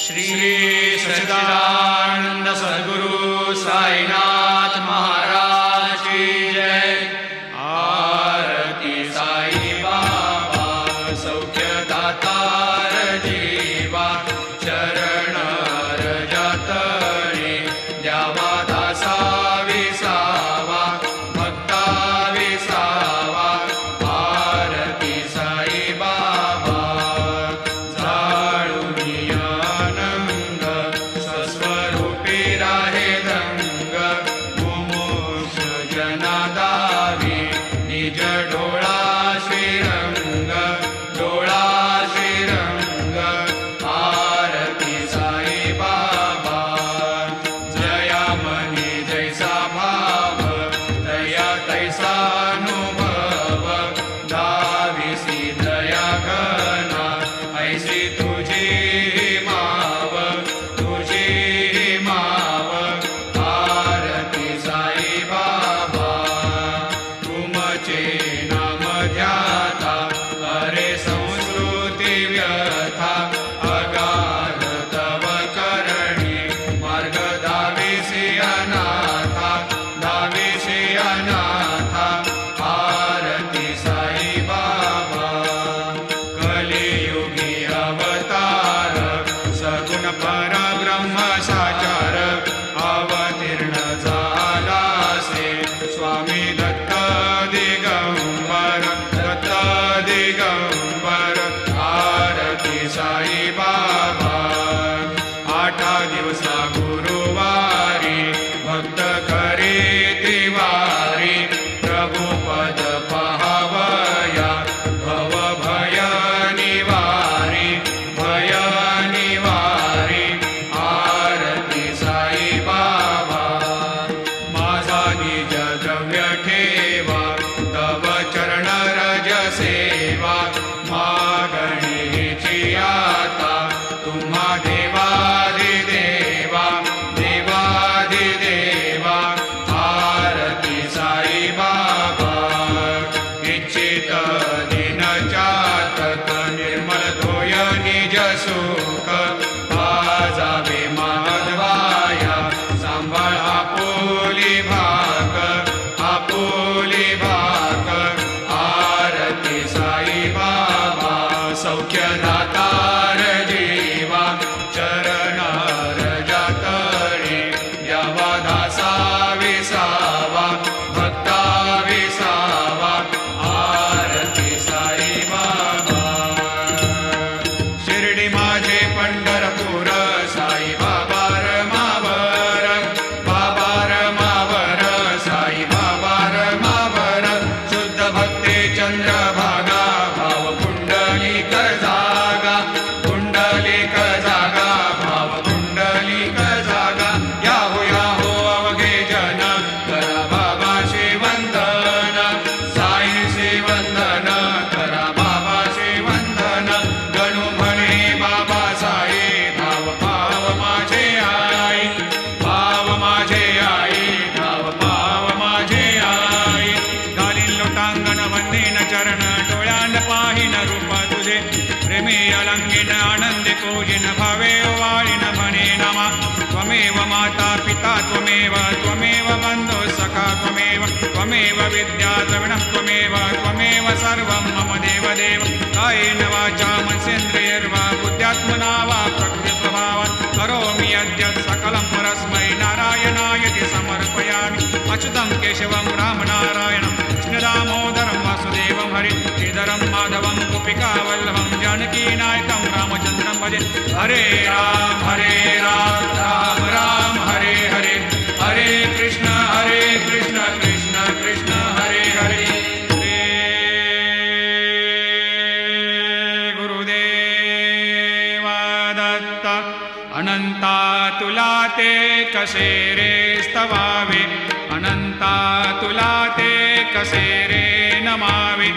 श्री सच्चिदानंद सद्गुरु साईनाथ महाराज की जय। आरती साई बाबा सौख्यदातार जीवा, चरण रजतळे द्यावा दासा विसावा, भक्ता विसावा। आरती साई बाबा स्वस्वरूपी राहे रंग, मुमुक्ष जनादारी निज डोळा श्रीरंग, डोळा श्रीरंग। आरती साई बाबा जया मनी जैसा भाव, दया तैसा अनुभव। दाविसी दया घना ऐसी तुझी माव, तुझी माव। आरती साई बाबा तुमचे नाम ध्याता, अरे संस्कृती व्यथा। अगाध तव करणी मार्ग दाविसी अनाथा, दाविसी अनाथा। आरती साई बाबा कलियुगी अवतार, सगुण परब्रह्म साचार। अवतीर्ण झालासे स्वामी दत्त दिगंबर, दत्त दिगंबर। आरती साई बाबा 8 दिवसा गुरुवारी, भक्त करे तिवारी। प्रभु पद पाहावया भव भय निवारी, भय निवारी। आरती साई बाबा माझा निज द्रव्य ठेवा, तव चरण रज सेवा। मागणीची आता तुम्हा देवाधिदेवा, देवाधिदेवा। आरती साई बाबा इच्छित दिन चातक, निर्मल धोय निज सुख। आजावे माधवाया सांभाळ आपुली भाक, आपुली भाक। आरती साई बाबा सौख्यदातार जीवा, चरण रजतळे द्यावा दासा विसावा, भक्ता विसावा। आरती साई बाबा शिर्डी माझे पंढरपूर, साई बाबा रमावर, बाबा रमावर। साई बाबा रमावर शुद्ध भक्ती चंद्रभागा, भाव पुंडलिक जागा, पुंडलिक जागा। भाव पुंडलिक जागा याहो याहो अवघे जन, करा बाबाशी वंदन, साईशी वंदन। करा बाबाशी वंदन, गणू म्हणे बाबा साई। भाव भाव माझे आई, भाव माझे आई, भाव भाव माझे आई। घालीन लोटांगण वंदीन चरण, डोळ्यान पाहिन रूप तुझे। प्रेमी अलंगिन आनंदी पूजिन, भावे वाळीन म्हणे नमा। त्वमेव माता पिता त्वमेव, त्वमेव बंधु सखा त्वमेव। त्वमेव विद्या द्रविणं त्वमेव, त्वमेव सर्वं मम देवदेव। कायेन वाचा मनसेन्द्रियैर्वा बुद्ध्यात्मना वा प्रकृतिस्वभावात् करोमि यद्यत् सकलं परस्मै नारायणायति समर्पयामि। अच्युतं केशवं रामनारायणं कृष्णदामोदरं वासुदेवं हरि श्रीधरं माधवं गोपिकावल्लभं जानकीनायकं रामचन्द्रं भजे। हरे राम राम राम हरे हरे, हरे कृष्ण कृष्ण कृष्ण हरे हरे। श्री गुरुदेव दत्त अनंता तुला ते कसे रे स्तवावे, अनंता तुला ते कसे रे नमावे।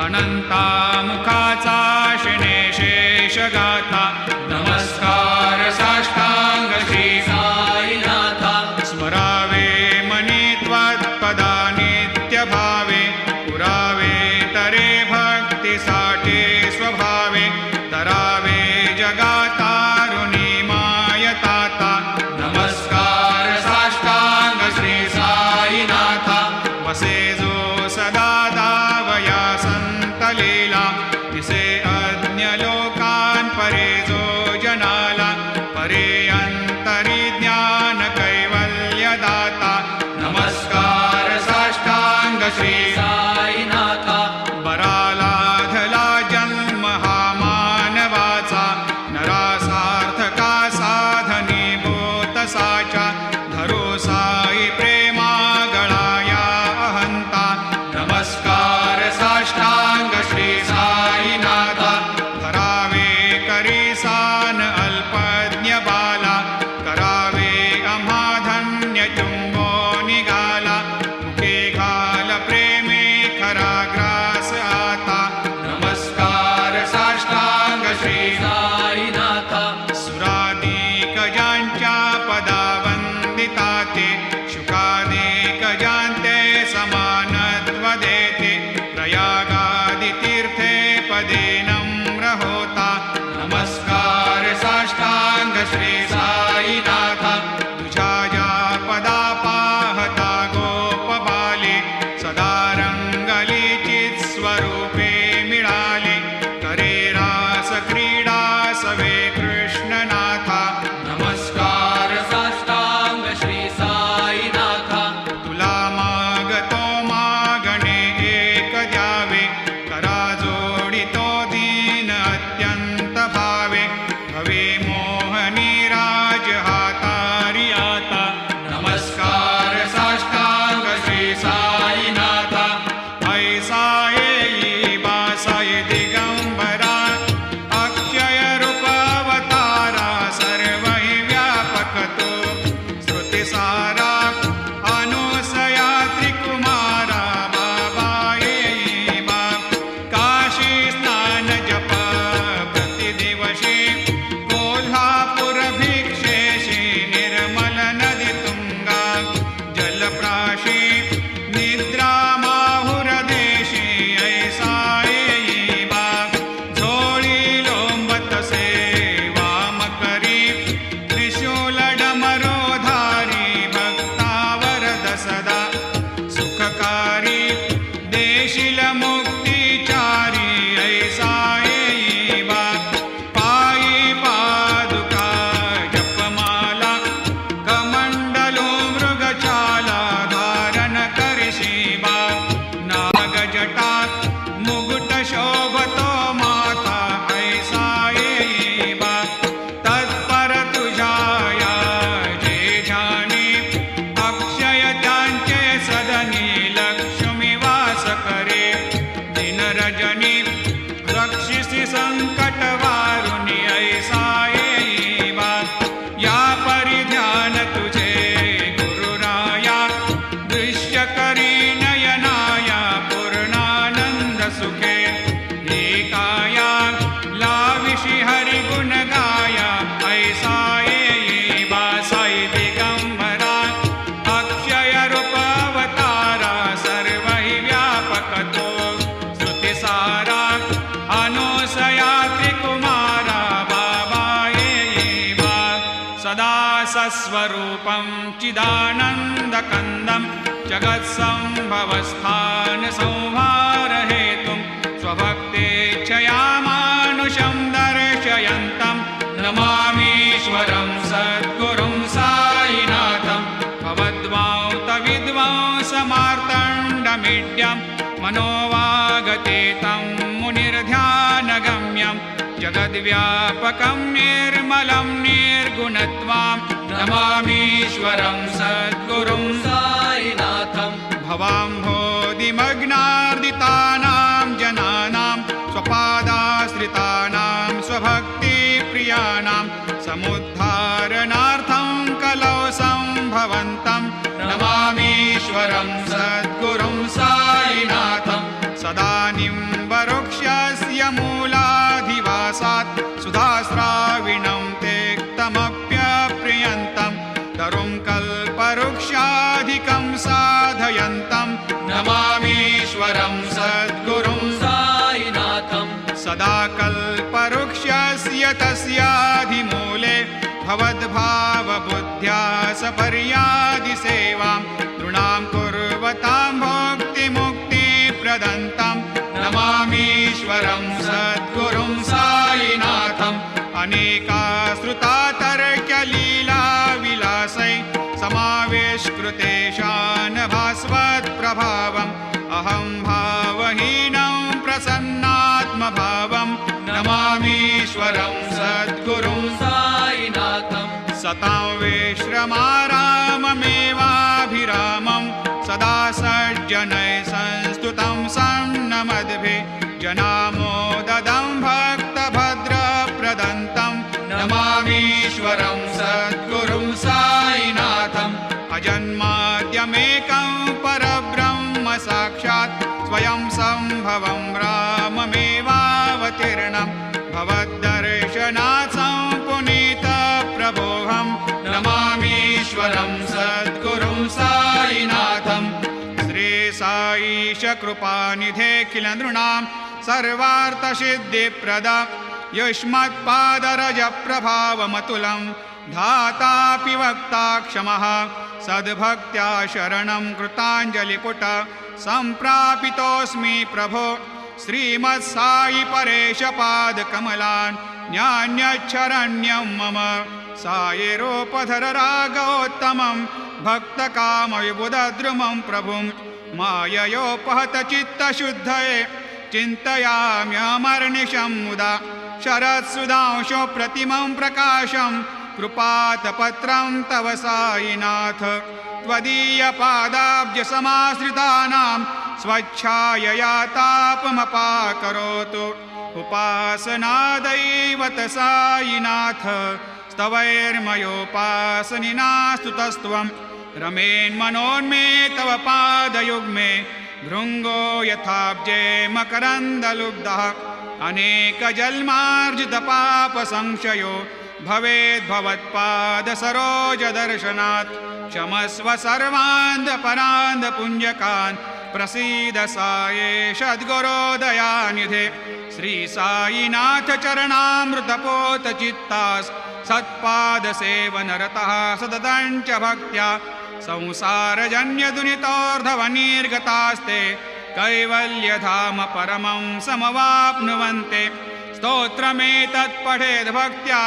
अनंता मुखाचा शिणे शेष गाथा, नमस्कार साष्टांग श्री साईनाथा। स्मरावे मनी त्वत्पदा नित्य भावे, पुरावे तरे भक्तीसाठी स्वभावे। तरावे जगातारुणी संकटवारुणी ऐसा येईवा या परिध्यान तुझे गुरुराया दृश्य करी नयनाया पूर्णानंद सुखे एकाया लाविषि हरिगुण गाया ऐसा येईवा साई दिगंबरा अक्षय रूप अवतारा सर्व हि व्यापक तो श्रुतिसारा अनुसया त्रिकुमारा बाबा येईवा सदा सस्वरूपं चिदानन्दकन्दं जगत्सम्भवस्थान संहारहेतुं स्वभक्तेच्छया मानुषं दर्शयन्तं नमामीश्वरं सद्गुरुं साईनाथं भवद्वांतविद्वांसमार्तण्डमीड्यं मनोवागतीतं मुनिर्ध्यानगम्यं जगद्व्यापकं निर्मलं निर्गुणत्वां नमामीश्वरं सद्गुरुं साईनाथं भवाम्भोधिमग्नार्दितानां जनानां स्वपादाश्रितानां स्वभक्तिप्रियाणां समुद्धारणार्थं कलौ सम्भवन्तं नमामीश्वरं सद्गुरुं साईनाथं सदा निम्बवृक्षस्य मूलाधिवासात् सुधास्राविणं तेक्तमप्यप्रियन्तं तरुं कल्पवृक्षाधिकं साधयन्तं नमामीश्वरं सद्गुरुं साईनाथं सदा कल्पवृक्षस्य तस्याधिमूले भवद्भावबुद्ध्या सपर्यादिसेवां नृणां कुर्वतां भुक्तिमुक्तिप्रदन्तं नमामीश्वरं सद्गुरुं साईनाथम् अनेकाश्रुता तर्क्यलीलाविलासै समावेशकृतेशान भास्वत्प्रभावम् अहं भावहीनं प्रसन्नात्मभावं नमामीश्वरं सद्गुरुं साईनाथं सतां विश्रमाराममेवाभिरामं सदा सज्जनैः संस्तुतं सन्नमद्भिः जनामोददं भक्तभद्रप्रदन्तं नमामीश्वरं सद्गुरुं साईनाथम् अजन्माद्यमेकं परब्रह्म साक्षात् स्वयं सम्भवं राममेवावतीर्णं भवद्दर्शनात् सम्पुनीतप्रभोऽहं नमामीश्वरं सद्गुरुं साईनाथम् श्रीसाईश कृपानिधेऽखिल नृणां सर्वार्थसिद्धिप्रदा युष्मत्पादरजप्रभावमतुलं धातापि वक्ता क्षमः सद्भक्त्या शरणं कृताञ्जलिपुट सम्प्रापितोऽस्मि प्रभो श्रीमत्साई परेशपादकमलान् न्यान्यच्छरण्यं मम सायिरूपधर रागोत्तमं भक्तकामविबुधद्रुमं प्रभुं माययोपहतचित्तशुद्धये चिन्तयाम्यमर्निशं मुदा शरत्सुधांशो प्रतिमं प्रकाशं कृपातपत्रं तव साईनाथ त्वदीयपादाब्जसमाश्रितानां स्वच्छायया तापमपाकरोतु उपासनादैवत साईनाथ स्तवैर्मयोपासनिना स्तुतस्त्वं रमेन्मनोन्मे तव पादयुग्मे भृङ्गो यथाब्जे मकरन्दलुब्धः अनेकजन्मार्जितपापसंशयो भवेद्भवत्पादसरोजदर्शनात् क्षमस्व सर्वान्धपरान्धपुञ्जकान् प्रसीद साये सद्गुरोदयानिधे श्रीसाईनाथ चरणामृतपोतचित्तास् सत्पादसेवनरतः सततं च भक्त्या संसारजन्यदुनितोर्धवनिर्गतास्ते कैवल्यधाम परमं समवाप्नुवन्ते स्तोत्रमेतत्पठेद्भक्त्या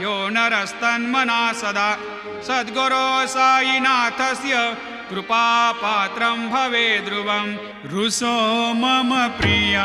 यो नरस्तन्मना सदा सद्गुरो साईनाथस्य कृपापात्रं भवेद् ध्रुवं रुसो मम प्रिया।